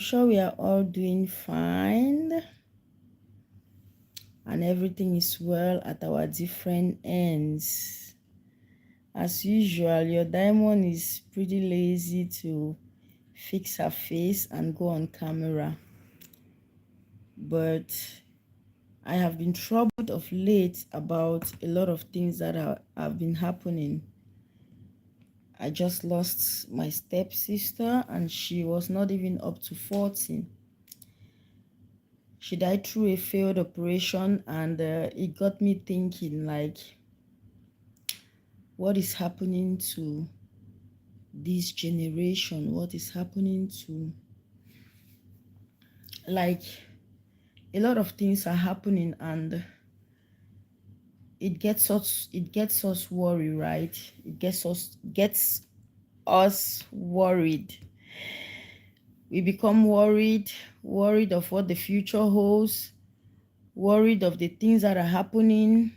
Sure we are all doing fine and everything is well at our different ends. As usual, your diamond is pretty lazy to fix her face and go on camera, but I have been troubled of late about a lot of things that have been happening. I just lost my stepsister and she was not even up to 40. She died through a failed operation, and it got me thinking, like, what is happening to this generation? What is happening to, like, a lot of things are happening, and it gets us worried, right? It gets us worried. We become worried of what the future holds, worried of the things that are happening.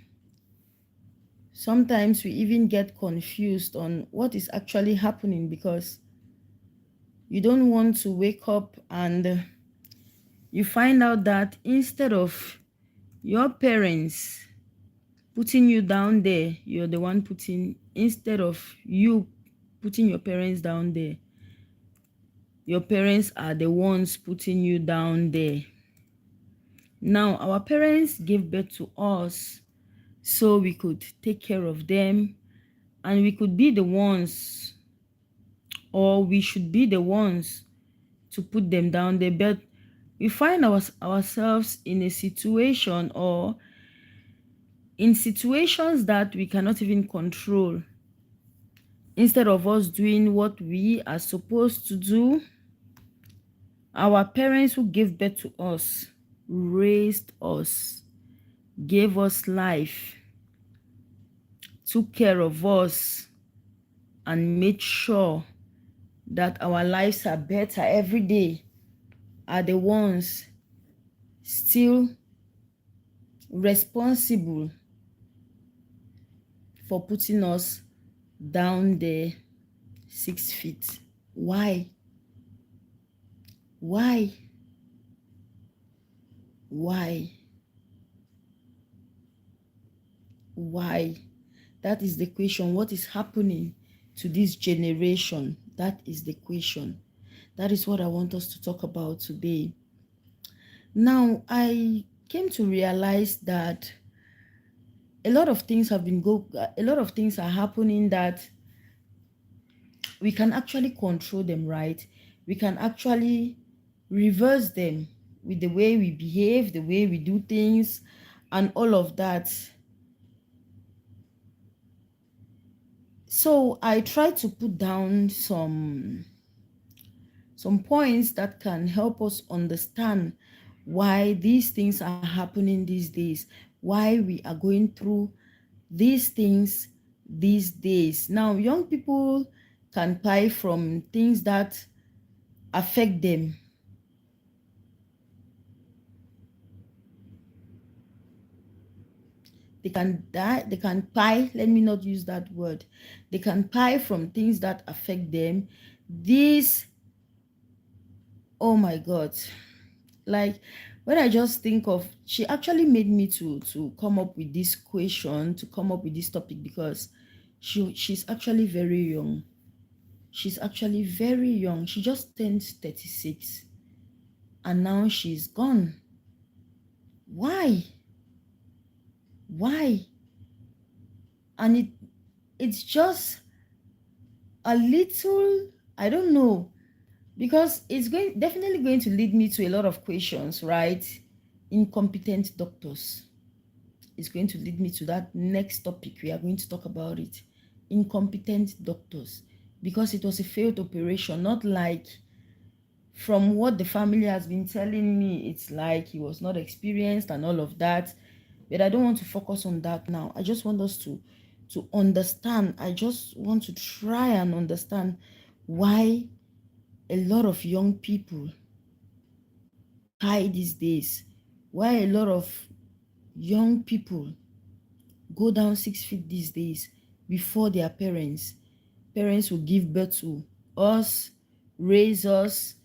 Sometimes we even get confused on what is actually happening, because you don't want to wake up and you find out that instead of your parents putting you down there, you're the one instead of you putting your parents down there, your parents are the ones putting you down there. Now, our parents gave birth to us so we could take care of them, and we could be the ones, or we should be the ones to put them down there. But we find ourselves in a situation, or in situations that we cannot even control. Instead of us doing what we are supposed to do, our parents who gave birth to us, raised us, gave us life, took care of us, and made sure that our lives are better every day, are the ones still responsible for putting us down there 6 feet. Why? Why? Why? Why? That is the question. What is happening to this generation? That is the question. That is what I want us to talk about today. Now, I came to realize that a lot of things are happening that we can actually control them, right? We can actually reverse them with the way we behave, the way we do things, and all of that. So I try to put down some points that can help us understand why these things are happening these days, why we are going through these things these days. Now, young people can buy from things that affect them. They can die, they can buy, let me not use that word. They can buy from things that affect them. These, oh my God. Like, when I just think of, she actually made me to come up with this question, to come up with this topic, because she's actually very young. She's actually very young. She just turned 36 and now she's gone. Why? Why? And it's just a little, I don't know, because it's definitely going to lead me to a lot of questions, right? Incompetent doctors. It's going to lead me to that next topic. We are going to talk about it. Incompetent doctors. Because it was a failed operation, not like, from what the family has been telling me, it's like he was not experienced and all of that. But I don't want to focus on that now. I just want us to understand. I just want to try and understand why a lot of young people die these days. Why a lot of young people go down 6 feet these days before their parents. Parents will give birth to us, raise us,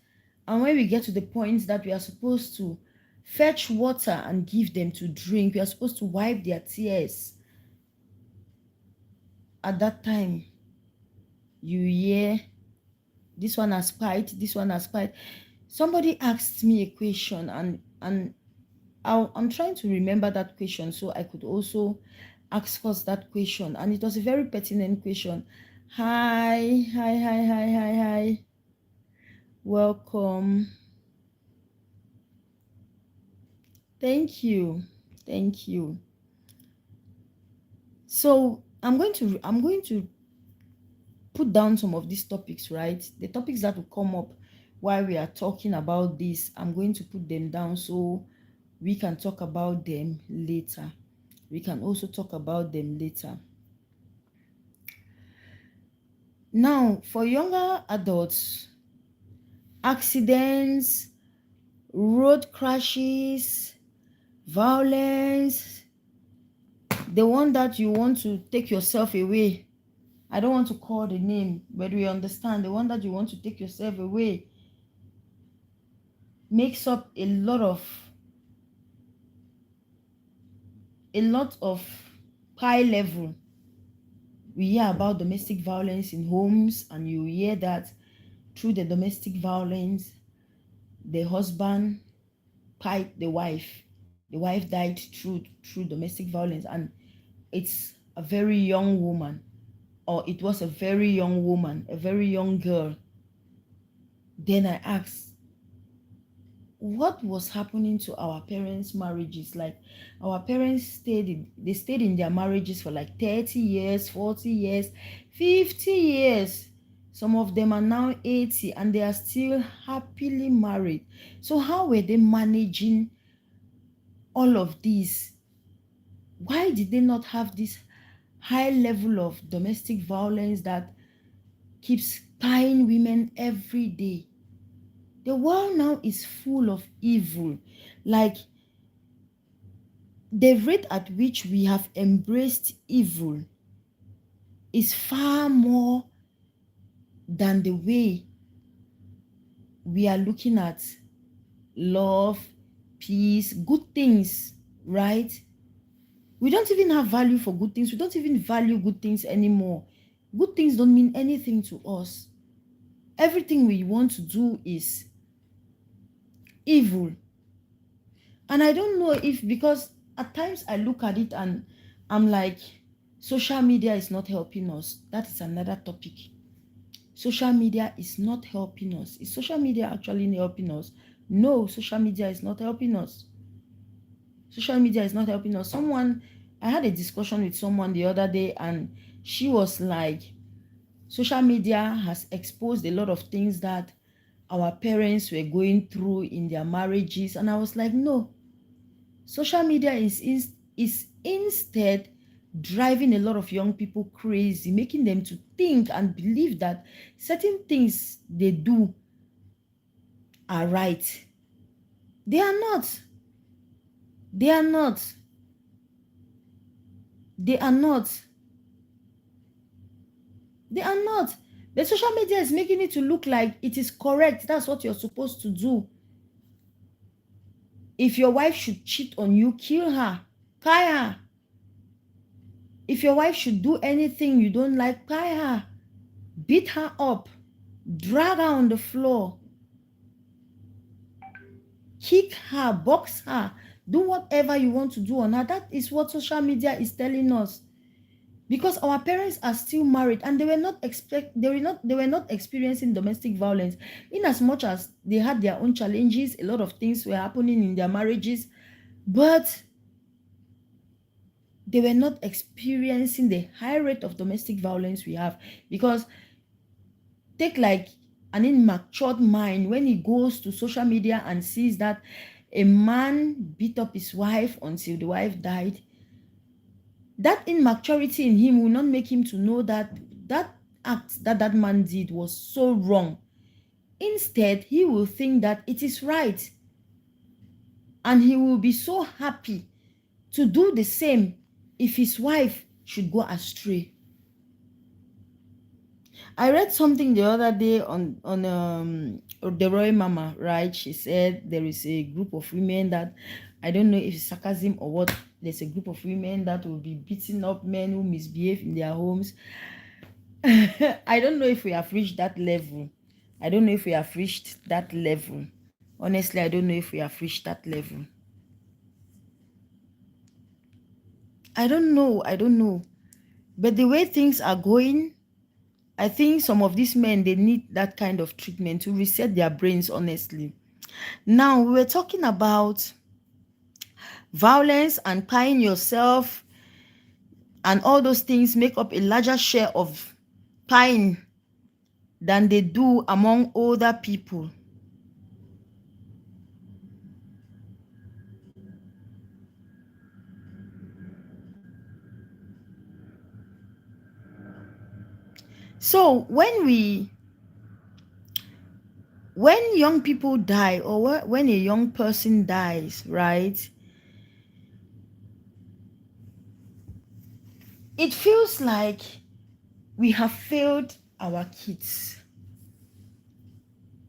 And when we get to the point that we are supposed to fetch water and give them to drink, we are supposed to wipe their tears. At that time, you hear, this one has spite, this one has spite. Somebody asked me a question, and I'm trying to remember that question so I could also ask us that question. And it was a very pertinent question. Hi, hi, hi, hi, hi, hi. Welcome. Thank you. Thank you. So I'm going to put down some of these topics, right? The topics that will come up while we are talking about this, I'm going to put them down so we can talk about them later. We can also talk about them later. Now, for younger adults, accidents, road crashes, violence, the one that you want to take yourself away. I don't want to call the name, but we understand the one that you want to take yourself away makes up a lot of high level. We hear about domestic violence in homes, and you hear that through the domestic violence, the husband pied the wife. The wife died through domestic violence, and it's a very young woman, or it was a very young woman, a very young girl. Then I asked, what was happening to our parents' marriages? Like, our parents stayed in their marriages for like 30 years, 40 years, 50 years. Some of them are now 80 and they are still happily married. So how were they managing all of this? Why did they not have this high level of domestic violence that keeps tying women every day? The world now is full of evil. Like, the rate at which we have embraced evil is far more than the way we are looking at love, peace, good things, right? We don't even have value for good things. We don't even value good things anymore. Good things don't mean anything to us. Everything we want to do is evil. And I don't know if, because at times I look at it and I'm like, social media is not helping us. That is another topic. Social media is not helping us. Is social media actually helping us? No, social media is not helping us. Social media is not helping us. I had a discussion with someone the other day, and she was like, social media has exposed a lot of things that our parents were going through in their marriages. And I was like, no, social media is instead driving a lot of young people crazy, making them to think and believe that certain things they do are right. They are not. They are not. They are not. They are not. The social media is making it to look like it is correct. That's what you're supposed to do. If your wife should cheat on you, kill her, tie her. If your wife should do anything you don't like, tie her, beat her up, drag her on the floor, kick her, box her, do whatever you want to do on her. That is what social media is telling us. Because our parents are still married and they were not experiencing domestic violence. In as much as they had their own challenges, a lot of things were happening in their marriages, but they were not experiencing the high rate of domestic violence we have. Because take like an immature mind, when he goes to social media and sees that a man beat up his wife until the wife died, that immaturity in him will not make him to know that that act that man did was so wrong. Instead, he will think that it is right, and he will be so happy to do the same if his wife should go astray. I read something the other day on the Roy Mama, right? She said there is a group of women that, I don't know if it's sarcasm or what. There's a group of women that will be beating up men who misbehave in their homes. I don't know if we have reached that level. I don't know if we have reached that level. Honestly, I don't know if we have reached that level. I don't know. I don't know. But the way things are going, I think some of these men, they need that kind of treatment to reset their brains, honestly. Now, we were talking about violence and tying yourself, and all those things make up a larger share of tying than they do among older people. So when young people die, or when a young person dies, right, it feels like we have failed our kids.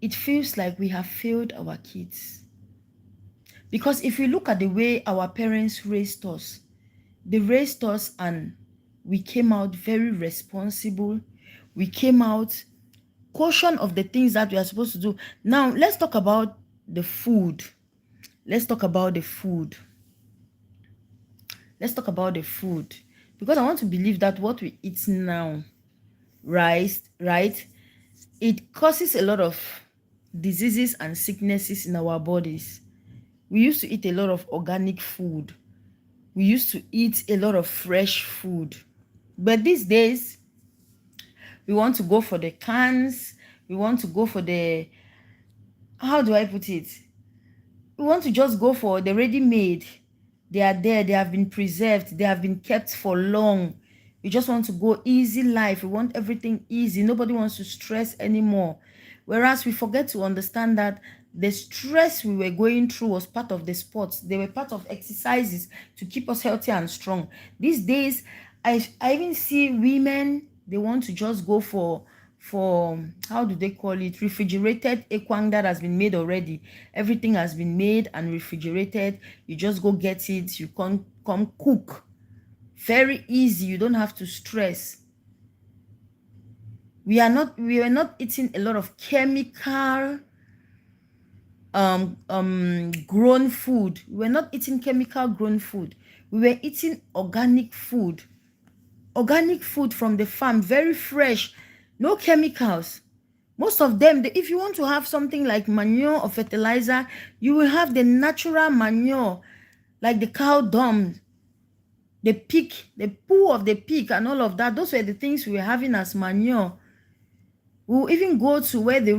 It feels like we have failed our kids. Because if we look at the way our parents raised us, they raised us and we came out very responsible. We came out caution of the things that we are supposed to do. Now, let's talk about the food. Let's talk about the food. Let's talk about the food. Because I want to believe that what we eat now, right, it causes a lot of diseases and sicknesses in our bodies. We used to eat a lot of organic food. We used to eat a lot of fresh food. But these days, we want to go for the cans. We want to go for the, how do I put it? We want to just go for the ready-made. They are there. They have been preserved. They have been kept for long. We just want to go easy life. We want everything easy. Nobody wants to stress anymore. Whereas we forget to understand that the stress we were going through was part of the sports. They were part of exercises to keep us healthy and strong. These days, I even see women, they want to just go for how do they call it, refrigerated ekwang that has been made already. Everything has been made and refrigerated. You just go get it. You can come cook. Very easy. You don't have to stress. We are not eating a lot of chemical grown food. We were not eating chemical grown food. We were eating organic food from the farm, very fresh, no chemicals. Most of them, if you want to have something like manure or fertilizer, you will have the natural manure, like the cow dung, the pig, the poo of the pig and all of that. Those were the things we were having as manure. We'll even go to where the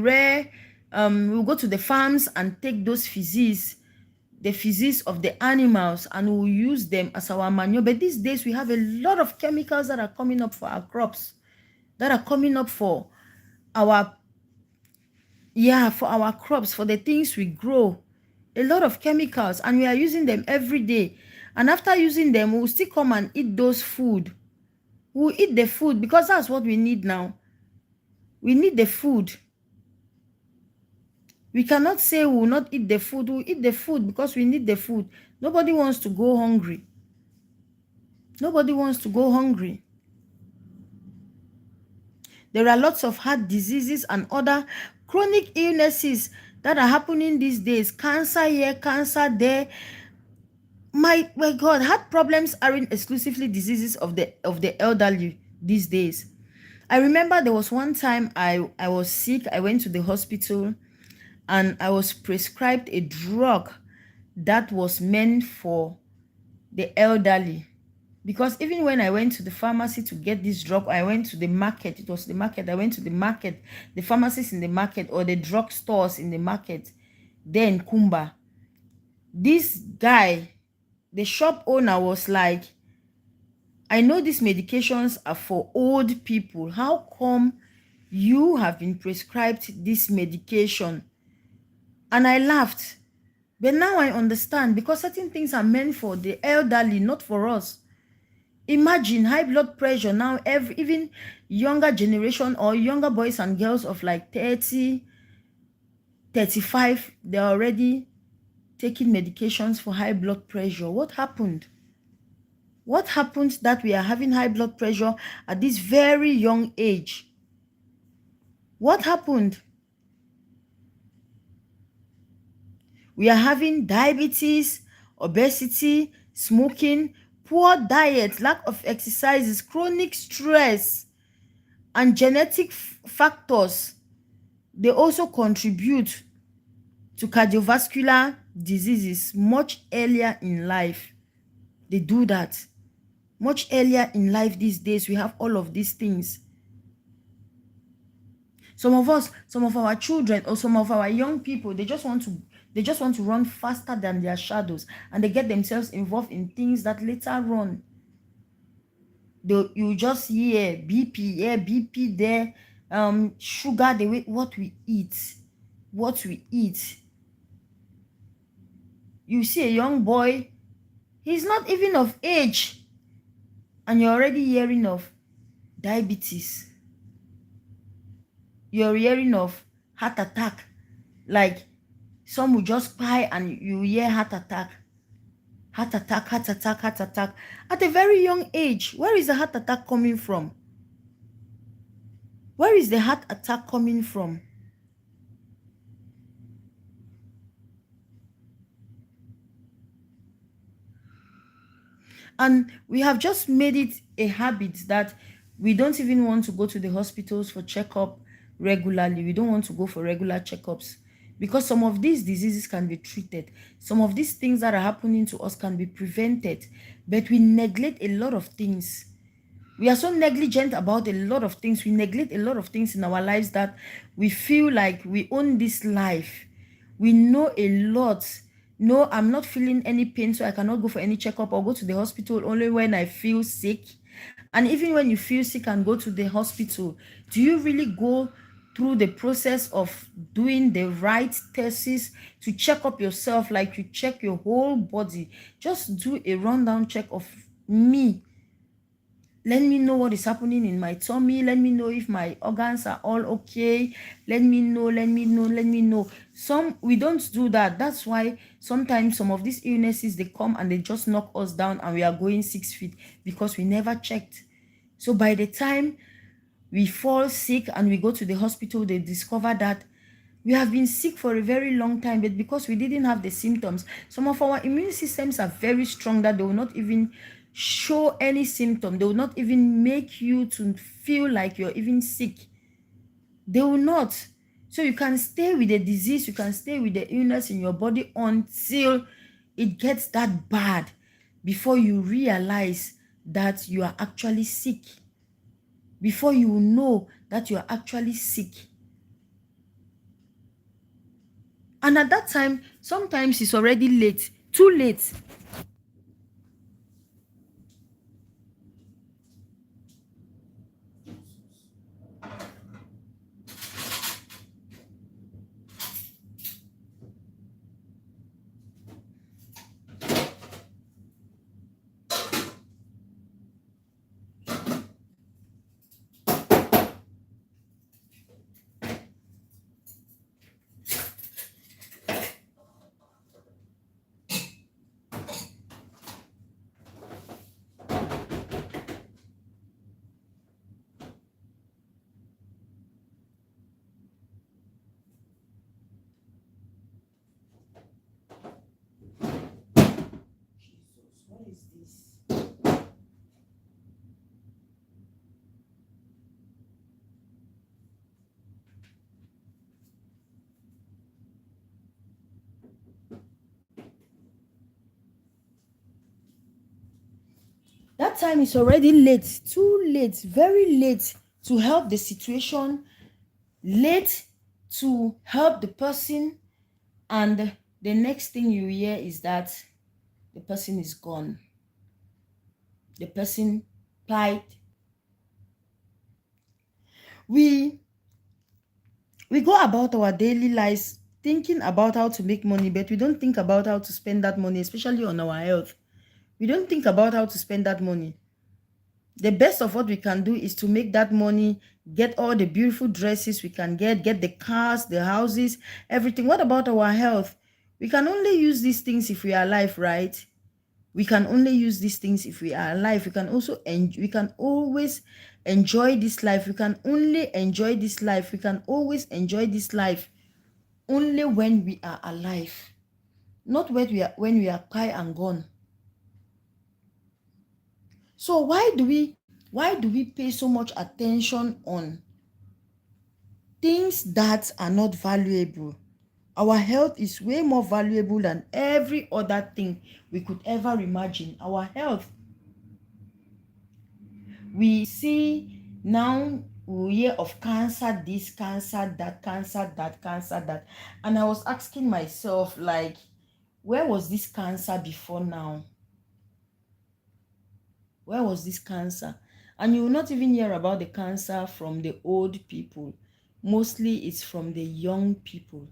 we'll go to the farms and take those feces, the feces of the animals, and we'll use them as our manure. But these days, we have a lot of chemicals that are coming up for our crops, that are coming up for our, for our crops, for the things we grow. A lot of chemicals, and we are using them every day. And after using them, we'll still come and eat those food. We'll eat the food because that's what we need now. We need the food. We cannot say we will not eat the food. We'll eat the food because we need the food. Nobody wants to go hungry. Nobody wants to go hungry. There are lots of heart diseases and other chronic illnesses that are happening these days. Cancer here, cancer there. My God, heart problems aren't exclusively diseases of the elderly these days. I remember there was one time I was sick. I went to the hospital and I was prescribed a drug that was meant for the elderly. Because even when I went to the pharmacy to get this drug, I went to the market. It was the market. I went to the market, the pharmacies in the market, or the drug stores in the market. Then Kumba, this guy, the shop owner, was like, I know these medications are for old people. How come you have been prescribed this medication? And I laughed. But now I understand, because certain things are meant for the elderly, not for us. Imagine high blood pressure now. Even younger generation or younger boys and girls of like 30, 35, they're already taking medications for high blood pressure. What happened? What happened that we are having high blood pressure at this very young age? What happened? We are having diabetes, obesity, smoking, poor diet, lack of exercises, chronic stress, and genetic factors. They also contribute to cardiovascular diseases much earlier in life. They do that. Much earlier in life these days, we have all of these things. Some of us, some of our children, or some of our young people, they just want to run faster than their shadows, and they get themselves involved in things that later on you just hear BP here, BP there, sugar, the way what we eat. You see a young boy, he's not even of age, and you're already hearing of diabetes. You're hearing of heart attack. Like, some will just cry and you hear heart attack. Heart attack, heart attack, heart attack. At a very young age, where is the heart attack coming from? Where is the heart attack coming from? And we have just made it a habit that we don't even want to go to the hospitals for checkup regularly. We don't want to go for regular checkups because some of these diseases can be treated. Some of these things that are happening to us can be prevented, but we neglect a lot of things. We are so negligent about a lot of things. We neglect a lot of things in our lives that we feel like we own this life. We know a lot. No, I'm not feeling any pain, so I cannot go for any checkup or go to the hospital only when I feel sick. And even when you feel sick and go to the hospital, do you really go through the process of doing the right tests to check up yourself, like you check your whole body? Just do a rundown check of me. Let me know what is happening in my tummy. Let me know if my organs are all okay. Let me know. We don't do that. That's why sometimes some of these illnesses, they come and they just knock us down and we are going 6 feet because we never checked. So by the time we fall sick and we go to the hospital, they discover that we have been sick for a very long time, but because we didn't have the symptoms, some of our immune systems are very strong that they will not even show any symptom. They will not even make you to feel like you're even sick. They will not. So you can stay with the disease, you can stay with the illness in your body until it gets that bad before you realize that you are actually sick. Before you know that you are actually sick. And at that time, sometimes it's already late, too late. Jesus, what is this? That time is already late, too late, very late to help the situation, late to help the person, and the next thing you hear is that the person is gone. The person died. We go about our daily lives thinking about how to make money, but we don't think about how to spend that money, especially on our health. We don't think about how to spend that money. The best of what we can do is to make that money, get all the beautiful dresses we can get the cars, the houses, everything. What about our health? We can only use these things if we are alive, right? We can only use these things if we are alive. We can also we can always enjoy this life. We can only enjoy this life. We can always enjoy this life only when we are alive, not when we are pie and gone. So why do we pay so much attention on things that are not valuable? Our health is way more valuable than every other thing we could ever imagine. Our health, we see now, we hear of cancer, this cancer, that cancer, that cancer, that. And I was asking myself, like, where was this cancer before now? Where was this cancer? And you will not even hear about the cancer from the old people. Mostly it's from the young people.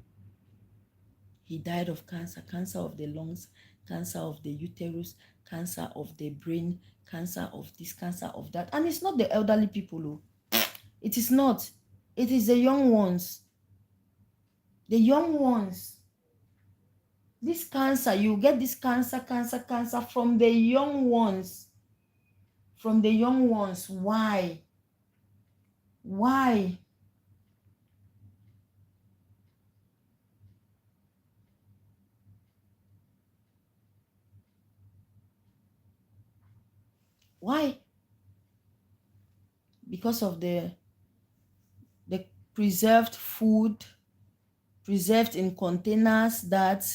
He died of cancer, cancer of the lungs, cancer of the uterus, cancer of the brain, cancer of this, cancer of that. And it's not the elderly people, oh. It is not. It is the young ones. The young ones. This cancer, you get this cancer from the young ones. From the young ones. Why? Why? Why? Because of the preserved food, preserved in containers that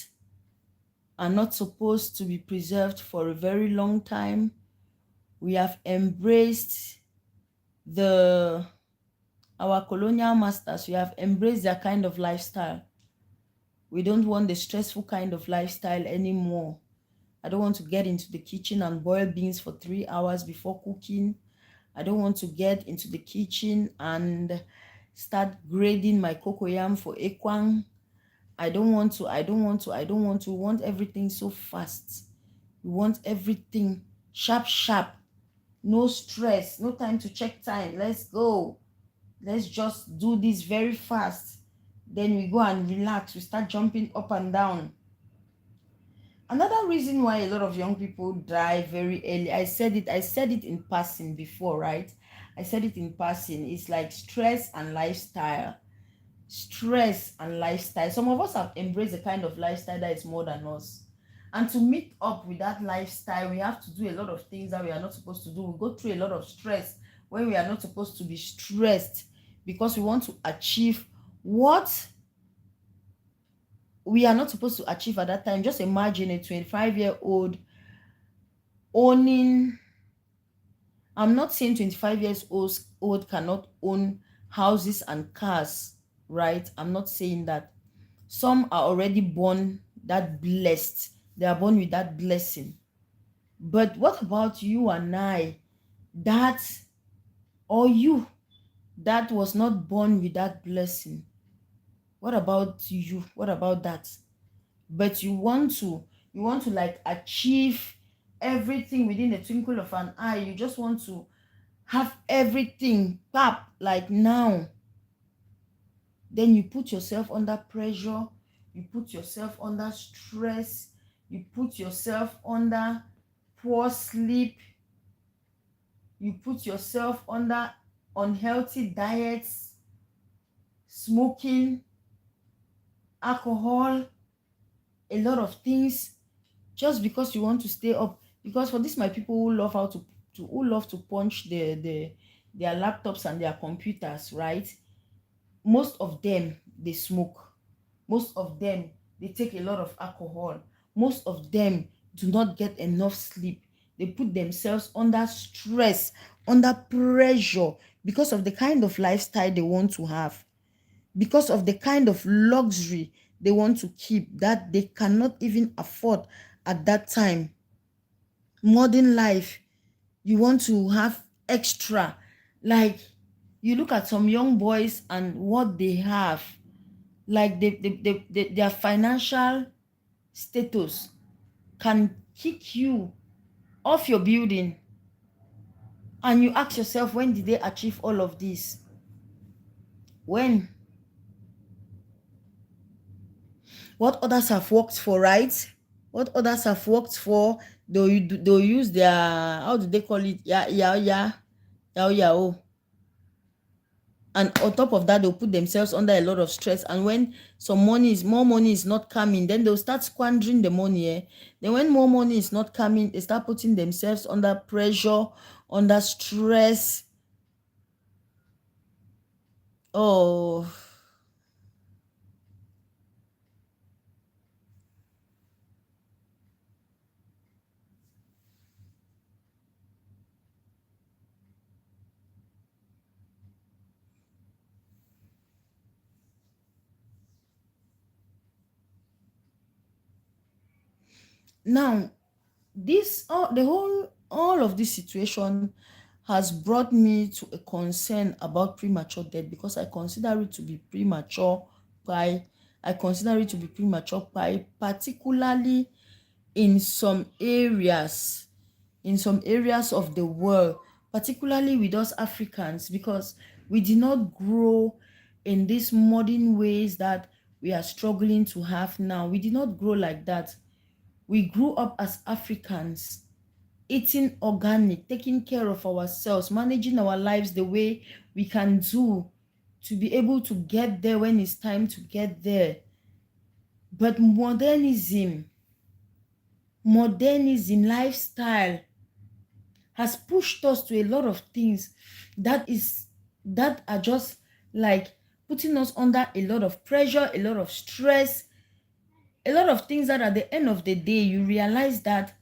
are not supposed to be preserved for a very long time. We have embraced the our colonial masters. We have embraced their kind of lifestyle. We don't want the stressful kind of lifestyle anymore. I don't want to get into the kitchen and boil beans for 3 hours before cooking. I don't want to get into the kitchen and start grading my cocoyam for ekwang. I don't want to. We want everything so fast. We want everything sharp, sharp. No stress, no time to check time. Let's go. Let's just do this very fast. Then we go and relax. We start jumping up and down. Another reason why a lot of young people die very early, I said it in passing before, right? I said it in passing. It's like stress and lifestyle. Stress and lifestyle. Some of us have embraced a kind of lifestyle that is more than us. And to meet up with that lifestyle, we have to do a lot of things that we are not supposed to do. We go through a lot of stress when we are not supposed to be stressed, because we want to achieve what we are not supposed to achieve at that time. Just imagine a 25-year-old owning, I'm not saying 25 years old cannot own houses and cars, right? I'm not saying that. Some are already born that blessed. They are born with that blessing. But what about you and I, that, or you that was not born with that blessing? What about you? What about that? But you want to like achieve everything within the twinkle of an eye. You just want to have everything pap like now. Then you put yourself under pressure, you put yourself under stress, you put yourself under poor sleep, you put yourself under unhealthy diets, smoking, alcohol, a lot of things, just because you want to stay up. Because for this, my people who love who love to punch their laptops and their computers, right? Most of them, they smoke. Most of them, they take a lot of alcohol. Most of them do not get enough sleep. They put themselves under stress, under pressure, because of the kind of lifestyle they want to have, because of the kind of luxury they want to keep that they cannot even afford at that time. Modern life, you want to have extra. Like, you look at some young boys and what they have, like their financial status can kick you off your building And you ask yourself, when did they achieve all of this? When? What others have worked for, right? What others have worked for, they'll use their, how do they call it? Yeah, yeah, yeah, yeah, yeah, oh. And on top of that, they'll put themselves under a lot of stress. And when more money is not coming, then they'll start squandering the money. Eh? Then when more money is not coming, they start putting themselves under pressure, under stress. Oh, now this all of this situation has brought me to a concern about premature death, because I consider it to be premature by I consider it to be premature by particularly in some areas, of the world, particularly with us Africans, because we did not grow in these modern ways that we are struggling to have now. We did not grow like that. We grew up as Africans, eating organic, taking care of ourselves, managing our lives the way we can do to be able to get there when it's time to get there. But lifestyle has pushed us to a lot of things that are just like putting us under a lot of pressure, a lot of stress, a lot of things that at the end of the day you realize that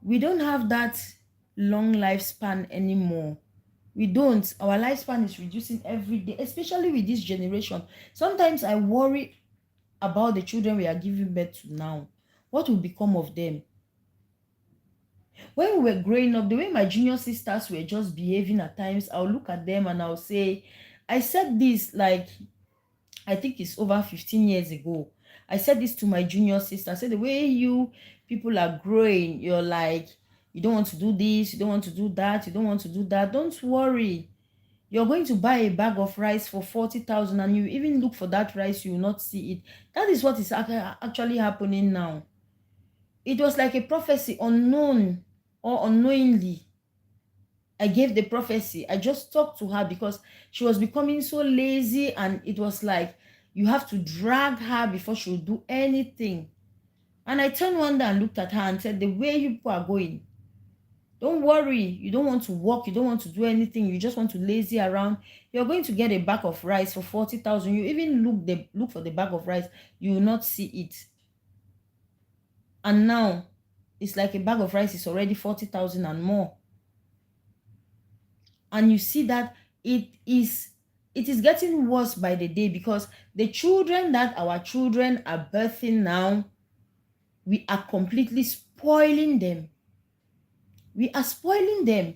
we don't have that long lifespan anymore. We don't. Our lifespan is reducing every day, especially with this generation. Sometimes I worry about the children we are giving birth to now. What will become of them? When we were growing up, the way my junior sisters were just behaving at times, I'll look at them and I'll say, I said this like, I think it's over 15 years ago. I said this to my junior sister. I said, the way you people are growing, you're like, you don't want to do this, you don't want to do that, you don't want to do that. Don't worry. You're going to buy a bag of rice for 40,000 and you even look for that rice, you will not see it. That is what is actually happening now. It was like a prophecy, unknown or unknowingly. I gave the prophecy. I just talked to her because she was becoming so lazy, and it was like you have to drag her before she will do anything. And I turned one day and looked at her and said, the way you people are going, don't worry. You don't want to work. You don't want to do anything. You just want to lazy around. You're going to get a bag of rice for 40,000. You even look for the bag of rice. You will not see it. And now it's like a bag of rice is already 40,000 and more. And you see that it is getting worse by the day, because the children that our children are birthing now, we are completely spoiling them. We are spoiling them.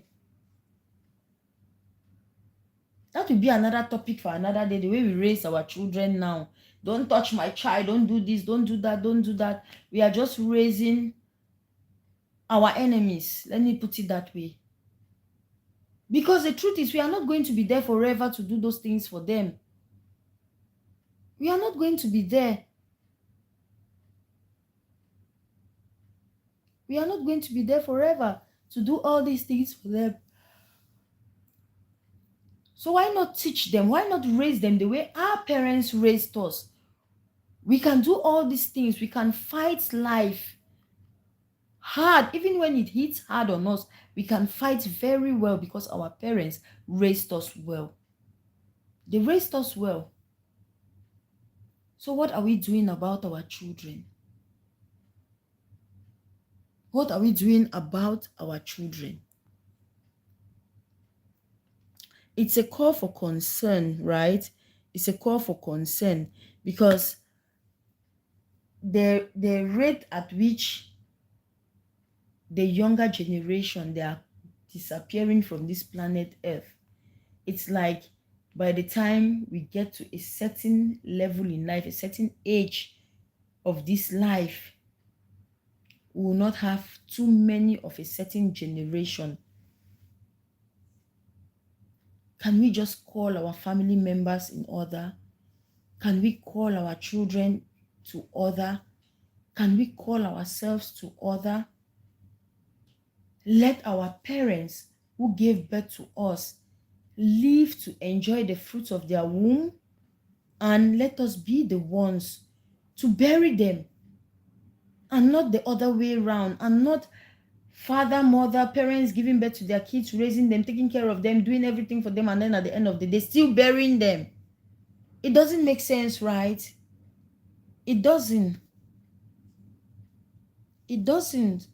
That will be another topic for another day, the way we raise our children now. Don't touch my child, don't do this, don't do that, don't do that. We are just raising our enemies. Let me put it that way. Because the truth is, we are not going to be there forever to do those things for them. We are not going to be there. We are not going to be there forever to do all these things for them. So why not teach them? Why not raise them the way our parents raised us? We can do all these things. We can fight life hard. Even when it hits hard on us, we can fight very well because our parents raised us well. They raised us well. So what are we doing about our children? What are we doing about our children? It's a call for concern, right? It's a call for concern, because the rate at which the younger generation, they are disappearing from this planet Earth, it's like by the time we get to a certain level in life, a certain age of this life, we will not have too many of a certain generation. Can we just call our family members in order? Can we call our children to order? Can we call ourselves to order? Let our parents who gave birth to us live to enjoy the fruits of their womb, and let us be the ones to bury them, and not the other way around, and not father, mother, parents giving birth to their kids, raising them, taking care of them, doing everything for them, and then at the end of the day still burying them. It doesn't make sense, right? It doesn't. It doesn't.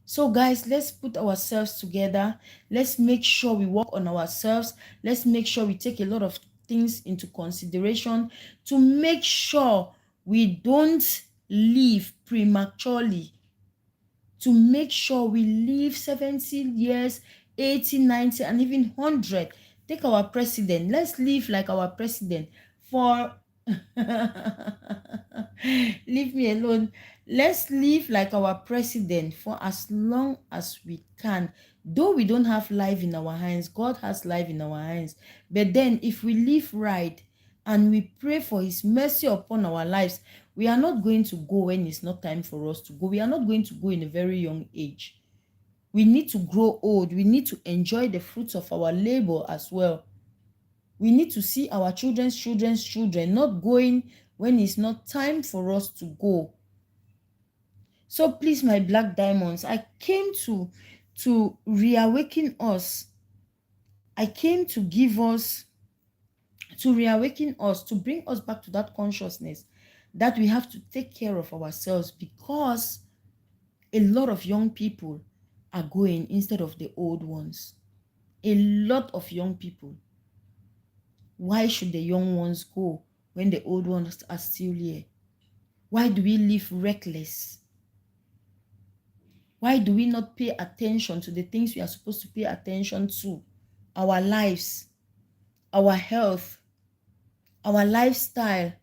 So guys, let's put ourselves together. Let's make sure we work on ourselves. Let's make sure we take a lot of things into consideration to make sure we don't live prematurely, to make sure we live 70 years, 80, 90, and even 100. Take our president. Let's live like our president for... Leave me alone. Let's live like our president for as long as we can. Though we don't have life in our hands, God has life in our hands. But then if we live right and we pray for his mercy upon our lives, we are not going to go when it's not time for us to go. We are not going to go in a very young age. We need to grow old. We need to enjoy the fruits of our labor as well. We need to see our children's children not going when it's not time for us to go. So please, my black diamonds, I came to reawaken us. I came to give us, to reawaken us, to bring us back to that consciousness that we have to take care of ourselves, because a lot of young people are going instead of the old ones. A lot of young people. Why should the young ones go when the old ones are still here? Why do we live reckless? Why do we not pay attention to the things we are supposed to pay attention to? Our lives, our health, our lifestyle.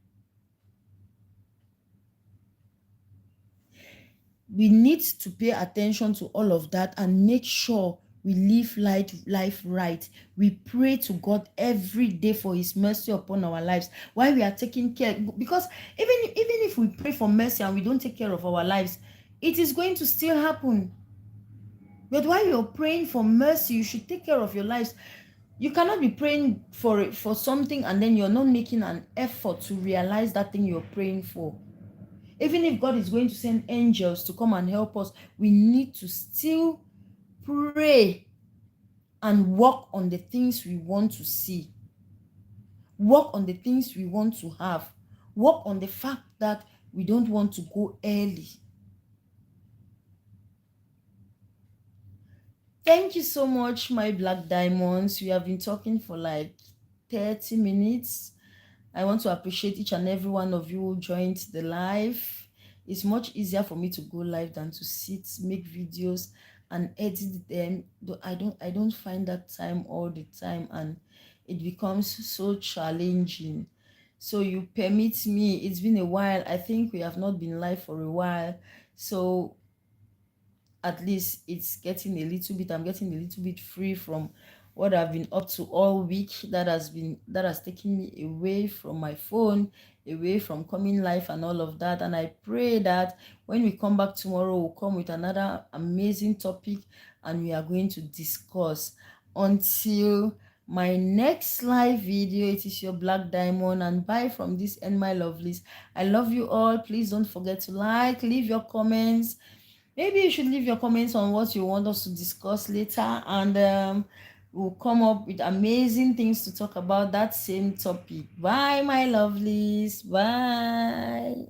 We need to pay attention to all of that and make sure we live life right. We pray to God every day for his mercy upon our lives while we are taking care. Because even if we pray for mercy and we don't take care of our lives, it is going to still happen. But while you're praying for mercy, you should take care of your lives. You cannot be praying for something and then you're not making an effort to realize that thing you're praying for. Even if God is going to send angels to come and help us, we need to still pray and work on the things we want to see. Work on the things we want to have. Work on the fact that we don't want to go early. Thank you so much, my black diamonds. We have been talking for like 30 minutes. I want to appreciate each and every one of you who joined the live. It's much easier for me to go live than to sit, make videos and edit them. I don't find that time all the time, and it becomes so challenging. So you permit me. It's been a while. I think we have not been live for a while. So at least it's getting a little bit, I'm getting a little bit free from what I've been up to all week. That has taken me away from my phone, away from coming live and all of that. And I pray that when we come back tomorrow, we'll come with another amazing topic and we are going to discuss. Until my next live video, it is your black diamond, and bye from this end, my lovelies. I love you all. Please don't forget to like, leave your comments. Maybe you should leave your comments on what you want us to discuss later, and we'll come up with amazing things to talk about that same topic. Bye, my lovelies. Bye.